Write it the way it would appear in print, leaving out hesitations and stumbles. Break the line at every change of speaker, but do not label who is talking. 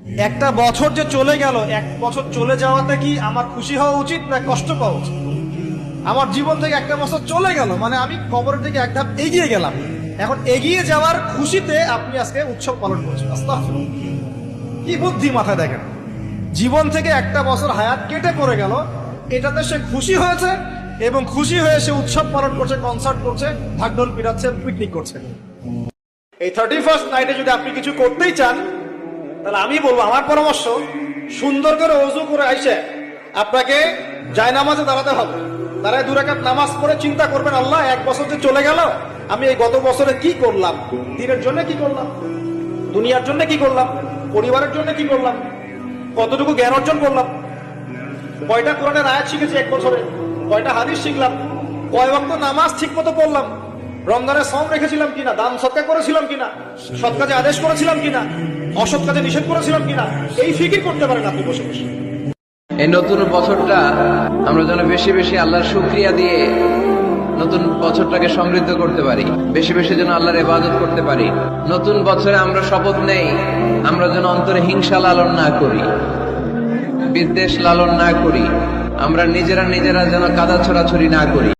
একটা বছর যে চলে গেল, এক বছর চলে যাওয়াতে কি আমার খুশি হওয়া উচিত না কষ্ট পাওয়া উচিত? আমার জীবন থেকে একটা বছর চলে গেল মানে আমি কবরের দিকে এক ধাপ এগিয়ে গেলাম। এখন এগিয়ে যাওয়ার খুশিতে আপনি আজকে উৎসব পালন করছেন। আস্তাগফিরুল্লাহ, কি বুদ্ধি মাথায় দেখেন। জীবন থেকে একটা বছর হায়াত কেটে পড়ে গেল, এটাতে সে খুশি হয়েছে এবং খুশি হয়ে সে উৎসব পালন করছে, কনসার্ট করছে, ঢাকঢোল পিটাচ্ছে, পিকনিক করছে। এই 31st নাইটে যদি আপনি কিছু করতেই চান, তাহলে আমি বলবো, আমার পরামর্শ, সুন্দর করে ওযু করে আইসে আপনাকে জায়নামাজে দাঁড়াতে হবে। দাঁড়ায় 2 রাকাত নামাজ পড়ে চিন্তা করবেন, আল্লাহ এক বছর যে চলে গেল, আমি এই গত বছরে কি করলাম, দিনের জন্য কি করলাম, দুনিয়ার জন্য কি করলাম, পরিবারের জন্য কি করলাম, কতটুকু জ্ঞান অর্জন করলাম, কয়টা কোরআনের আয়াত শিখেছি এক বছরে, কয়টা হাদিস শিখলাম, কয় ওয়াক্ত নামাজ ঠিক মতো পড়লাম, রমজানে সম রেখেছিলাম কিনা, দান সৎকার করেছিলাম কিনা, সৎ কাজে আদেশ করেছিলাম কিনা, অসৎ কাজে নিষেধ করেছিলাম কিনা, এই ফিকির করতে পারেন আপনি বসে বসে।
এই নতুন বছরটা আমরা যেন বেশি বেশি আল্লাহর শুকরিয়া দিয়ে নতুন বছরটাকে সমৃদ্ধ করতে পারি, বেশি বেশি যেন আল্লাহর ইবাদত করতে পারি। নতুন বছরে আমরা শপথ নেই, আমরা যেন অন্তরে হিংসা লালন না করি, বিদ্বেষ লালন না করি, আমরা নিজেরা যেন কাদা ছড়াছড়ি না করি।